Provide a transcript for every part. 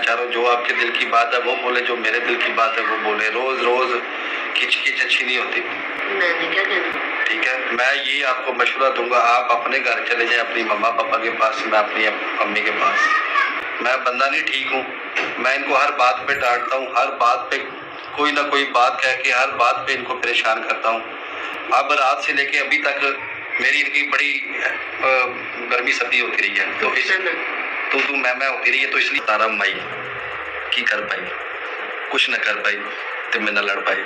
चाह रहा हूँ जो आपके दिल की बात है वो बोले, जो मेरे दिल की बात है वो बोले। रोज रोज खिच अच्छी नहीं होती। मैंने क्या कहना, ठीक है, मैं ये आपको मशवरा दूंगा, आप अपने घर चले जाएं, अपनी मम्मा पापा के पास, मैं अपनी मम्मी के पास। मैं बंदा नहीं ठीक हूँ, मैं इनको हर बात पे डांटता हूँ, हर बात पे कोई ना कोई बात कह के हर बात पे इनको परेशान करता हूँ। अब रात से लेके अभी तक मेरी इनकी बड़ी गर्मी सर्दी होती रही है, तो इस तू मैं होती रही है, तो इसलिए तारा माई की कर पाई, कुछ न कर पाई तो मैं न लड़ पाई।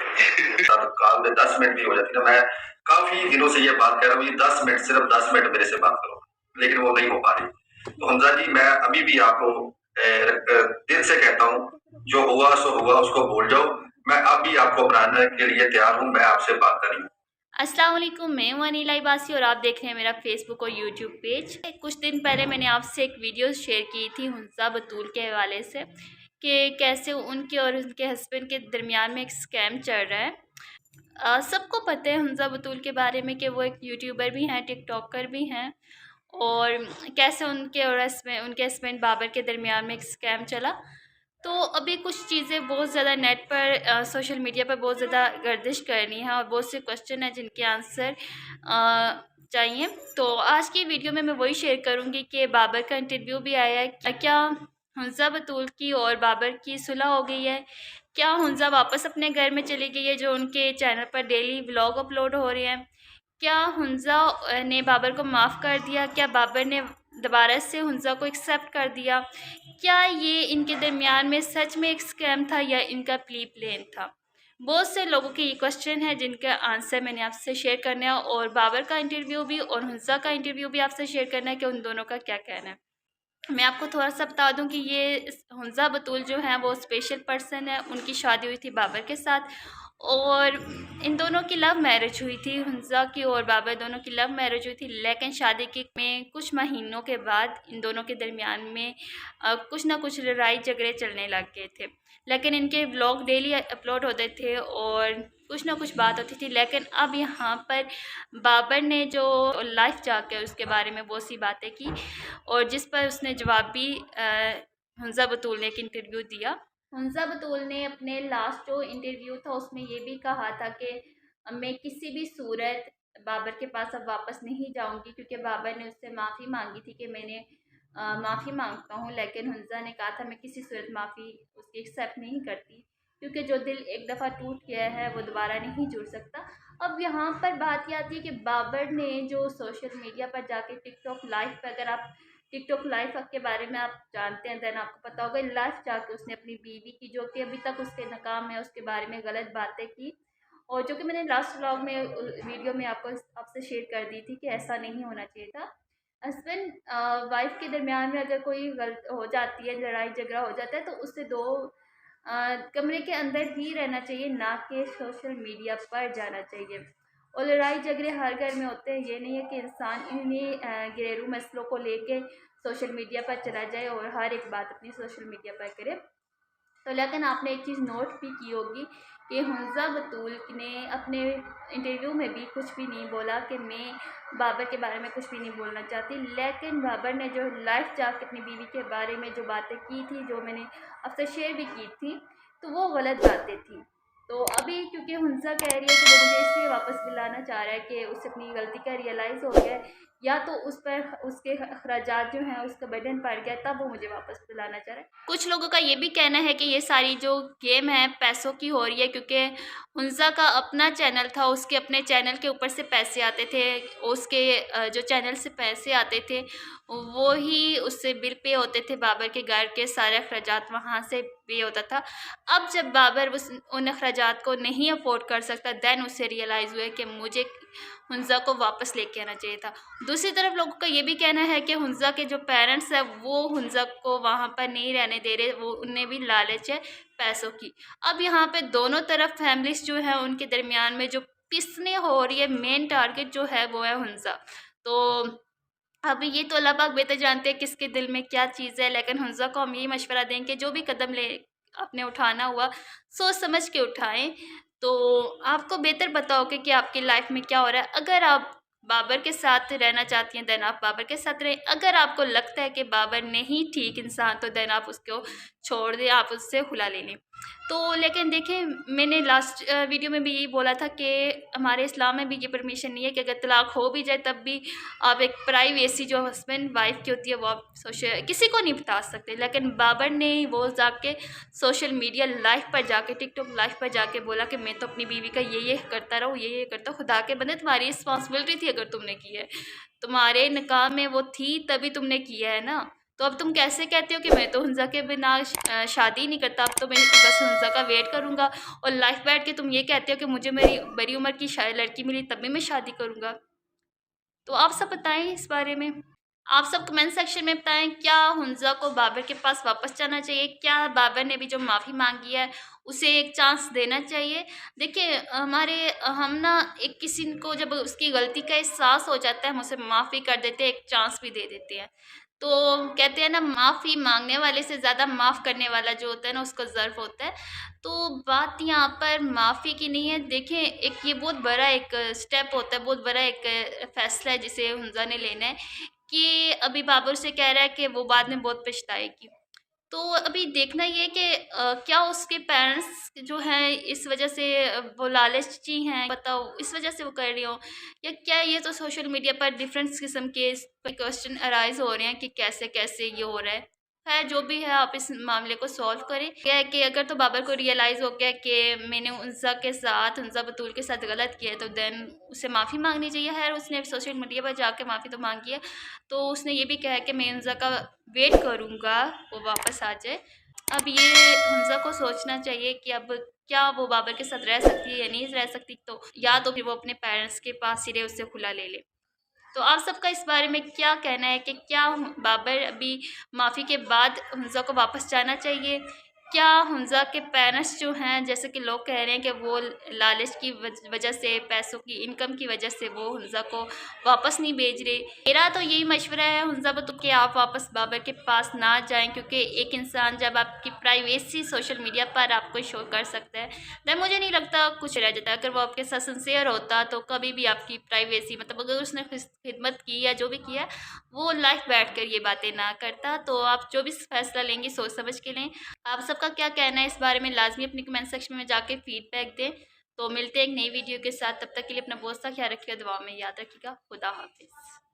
काल में 10 मिनट भी हो जाती ना, मैं काफी दिनों से ये बात कर रहा हूँ, ये 10 मिनट, सिर्फ 10 मिनट मेरे से बात करो, लेकिन वो नहीं हो पा रही। तो हमजा जी, मैं अभी भी आपको दिल से कहता हूँ, जो हुआ सो हुआ, उसको भूल जाओ। मैं अभी आपको अपनाने के लिए तैयार हूँ, मैं आपसे बात करूँ। अस्सलाम वालेकुम, मैं हूं अनीला इबासी और आप देख रहे हैं मेरा फेसबुक और यूट्यूब पेज। कुछ दिन पहले मैंने आपसे एक वीडियो शेयर की थी हुंजा बतूल के हवाले से कि कैसे उनके और उनके हस्बैंड के दरमियान में एक स्कैम चल रहा है। सबको पता है हुंजा बतूल के बारे में कि वो एक यूट्यूबर भी हैं, टिकटॉकर भी हैं, और कैसे उनके और उनके हस्बैंड बाबर के दरमियान में एक स्कैम चला। तो अभी कुछ चीज़ें बहुत ज़्यादा नेट पर सोशल मीडिया पर बहुत ज़्यादा गर्दिश कर रही हैं और बहुत से क्वेश्चन हैं जिनके आंसर चाहिए। तो आज की वीडियो में मैं वही शेयर करूंगी कि बाबर का इंटरव्यू भी आया है, क्या हुंजा बतूल की और बाबर की सुलह हो गई है, क्या हुंजा वापस अपने घर में चली गई है जो उनके चैनल पर डेली व्लॉग अपलोड हो रहे हैं, क्या हुंजा ने बाबर को माफ़ कर दिया, क्या बाबर ने दोबारा से हुंजा को एक्सेप्ट कर दिया, क्या ये इनके दरमियान में सच में एक स्कैम था या इनका प्री प्लान था। बहुत से लोगों के ये क्वेश्चन है जिनका आंसर मैंने आपसे शेयर करना है, और बाबर का इंटरव्यू भी और हुंजा का इंटरव्यू भी आपसे शेयर करना है कि उन दोनों का क्या कहना है। मैं आपको थोड़ा सा बता दूं कि ये हुंजा बतूल जो है वो स्पेशल पर्सन है, उनकी शादी हुई थी बाबर के साथ और इन दोनों की लव मैरिज हुई थी। हुंजा की और बाबर दोनों की लव मैरिज हुई थी, लेकिन शादी के में कुछ महीनों के बाद इन दोनों के दरमियान में कुछ ना कुछ लड़ाई झगड़े चलने लग गए थे। लेकिन इनके ब्लॉग डेली अपलोड होते थे और कुछ ना कुछ बात होती थी। लेकिन अब यहाँ पर बाबर ने जो लाइफ जाकर उसके बारे में बहुत सी बातें की और जिस पर उसने जवाब भी हुंजा बतूल ने एक इंटरव्यू दिया। हुंजा बतूल ने अपने लास्ट जो इंटरव्यू था उसमें ये भी कहा था कि मैं किसी भी सूरत बाबर के पास अब वापस नहीं जाऊंगी, क्योंकि बाबर ने उससे माफ़ी मांगी थी कि मैंने माफ़ी मांगता हूँ, लेकिन हुंजा ने कहा था मैं किसी सूरत माफ़ी उसकी एक्सेप्ट नहीं करती, क्योंकि जो दिल एक दफ़ा टूट गया है वो दोबारा नहीं जुड़ सकता। अब यहाँ पर बात ये आती है कि बाबर ने जो सोशल मीडिया पर जाके टिकटॉक लाइव पर, अगर आप टिकटॉक लाइव के बारे में आप जानते हैं देन आपको पता होगा, लाइव जाके उसने अपनी बीवी की जो कि अभी तक उसके नाकाम है उसके बारे में गलत बातें की, और जो कि मैंने लास्ट व्लॉग में वीडियो में आपसे शेयर कर दी थी कि ऐसा नहीं होना चाहिए था। हस्बैंड वाइफ के दरमियान में अगर कोई गलत हो जाती है, लड़ाई झगड़ा हो जाता है, तो उससे दो कमरे के अंदर ही रहना चाहिए, ना कि सोशल मीडिया पर जाना चाहिए। और लड़ाई झगड़े हर घर में होते हैं, ये नहीं है कि इंसान इन्हीं घरेलू मसलों को लेके सोशल मीडिया पर चला जाए और हर एक बात अपनी सोशल मीडिया पर करे। तो लेकिन आपने एक चीज़ नोट भी की होगी कि हुंजा बतूल ने अपने इंटरव्यू में भी कुछ भी नहीं बोला कि मैं बाबर के बारे में कुछ भी नहीं बोलना चाहती, लेकिन बाबर ने जो लाइफ जाके अपनी बीवी के बारे में जो बातें की थी, जो मैंने आपसे शेयर भी की थी, तो वो गलत बातें थी। तो अभी क्योंकि हुंजा कह रही है कि वो मुझे इसलिए वापस बुलाना चाह रहा है कि उसे अपनी गलती का रियलाइज़ हो गया है, या तो उस पर उसके अखराजात जो हैं उसका बर्डन पड़ गया, तब वो मुझे वापस बुलाना चाह रहा है। कुछ लोगों का ये भी कहना है कि ये सारी जो गेम है पैसों की हो रही है, क्योंकि हुंजा का अपना चैनल था, उसके अपने चैनल के ऊपर से पैसे आते थे, उसके जो चैनल से पैसे आते थे वो ही उससे बिल पे होते थे, बाबर के घर के सारे अखराजात वहाँ से पे होता था। अब जब बाबर उन अखराजात को नहीं अफोर्ड कर सकता, देन उसे रियलाइज़ हुआ कि मुझे हुंजा को वापस लेके आना चाहिए था। दूसरी तरफ लोगों का ये भी कहना है कि हुंजा के जो पेरेंट्स हैं वो हुंजा को वहाँ पर नहीं रहने दे रहे, वो उन्हें भी लालच है पैसों की। अब यहाँ पे दोनों तरफ फैमिलीज जो है उनके दरमियान में जो पिसने हो रही है, मेन टारगेट जो है वो है हुंजा। तो अब ये तो अल्लाह पाक बेहतर जानते हैं किसके दिल में क्या चीज़ है, लेकिन हुंजा को हम यही मशवरा देंगे जो भी कदम ले आपने उठाना हुआ सोच समझ के उठाएं। तो आपको बेहतर पता होगा कि आपकी लाइफ में क्या हो रहा है। अगर आप बाबर के साथ रहना चाहती हैं देन आप बाबर के साथ रहें। अगर आपको लगता है कि बाबर नहीं ठीक इंसान तो देन आप उसको छोड़ दें, आप उससे खुला ले लें। तो लेकिन देखें, मैंने लास्ट वीडियो में भी यही बोला था कि हमारे इस्लाम में भी ये परमिशन नहीं है कि अगर तलाक हो भी जाए तब भी आप एक प्राइवेसी जो हस्बैंड वाइफ की होती है वो आप सोशल किसी को नहीं बता सकते। लेकिन बाबर ने वो जाके सोशल मीडिया लाइव पर जाके, टिकटॉक लाइव पर जाके बोला कि मैं तो अपनी बीवी का ये करता रहूँ, ये करता हूँ। खुदा के बंदे, तुम्हारी रिस्पॉन्सिबिलिटी थी अगर तुमने की है, तुम्हारे निकाह में वो थी तभी तुमने किया है ना। तो अब तुम कैसे कहते हो कि मैं तो हुंजा के बिना शादी नहीं करता, अब तो मैं बस हुंजा का वेट करूँगा, और लाइफ बैठ के तुम ये कहते हो कि मुझे मेरी बड़ी उम्र की लड़की मिली तभी मैं शादी करूँगा। तो आप सब बताएं इस बारे में। आप सब कमेंट सेक्शन में बताएं, क्या हुंजा को बाबर के पास वापस जाना चाहिए? क्या बाबर ने भी जो माफ़ी मांगी है उसे एक चांस देना चाहिए? देखिए, हम ना एक किसी को जब उसकी गलती का एहसास हो जाता है हम उसे माफ़ी कर देते हैं, एक चांस भी दे देते हैं। तो कहते हैं ना, माफ़ी मांगने वाले से ज़्यादा माफ़ करने वाला जो होता है ना उसको ज़र्व होता है। तो बात यहाँ पर माफ़ी की नहीं है। देखें, एक ये बहुत बड़ा एक स्टेप होता है, बहुत बड़ा एक फ़ैसला है जिसे हुंजा ने लेना है, कि अभी बाबर से कह रहा है कि वो बाद में बहुत पछताएगी। तो अभी देखना ये है कि क्या उसके पेरेंट्स जो हैं इस वजह से वो लालची हैं, बताओ इस वजह से वो कर रही हो, या क्या ये तो सोशल मीडिया पर डिफरेंट किस्म के क्वेश्चन अराइज हो रहे हैं कि कैसे कैसे ये हो रहा है। खैर जो भी है, आप इस मामले को सॉल्व करें। क्या है कि अगर तो बाबर को रियलाइज़ हो गया कि मैंने उनसा बतूल के साथ गलत किया है तो देन उसे माफ़ी मांगनी चाहिए। खैर उसने सोशल मीडिया पर जाके माफ़ी तो मांगी है, तो उसने ये भी कहा है कि मैं हुंजा का वेट करूँगा वो वापस आ जाए। अब ये हुंजा को सोचना चाहिए कि अब क्या वो बाबर के साथ रह सकती है या नहीं रह सकती, तो या तो फिर वो अपने पेरेंट्स के पास ही रहे, उससे खुला ले ले। तो आप सबका इस बारे में क्या कहना है कि क्या बाबर अभी माफ़ी के बाद हुंजा को वापस जाना चाहिए? क्या हुंजा के पेरेंट्स जो हैं, जैसे कि लोग कह रहे हैं कि वो लालच की वजह से, पैसों की इनकम की वजह से वो हुंजा को वापस नहीं भेज रहे। मेरा तो यही मशवरा है हुंजा को, तो कि आप वापस बाबर के पास ना जाएं, क्योंकि एक इंसान जब आपकी प्राइवेसी सोशल मीडिया पर आपको शो कर सकता है तो मुझे नहीं लगता कुछ रह जाता। अगर वो आपके साथ सिंसियर होता तो कभी भी आपकी प्राइवेसी, मतलब अगर उसने खिदमत की या जो भी किया वो लाइव बैठ कर ये बातें ना करता। तो आप जो भी फैसला लेंगे सोच समझ के लें। आप सबका क्या कहना है इस बारे में लाजमी अपनी कमेंट सेक्शन में जाके फीडबैक दें। तो मिलते हैं एक नई वीडियो के साथ, तब तक के लिए अपना बहुत सा ख्याल रखिएगा, दुआ में याद रखिएगा। खुदा हाफिज़।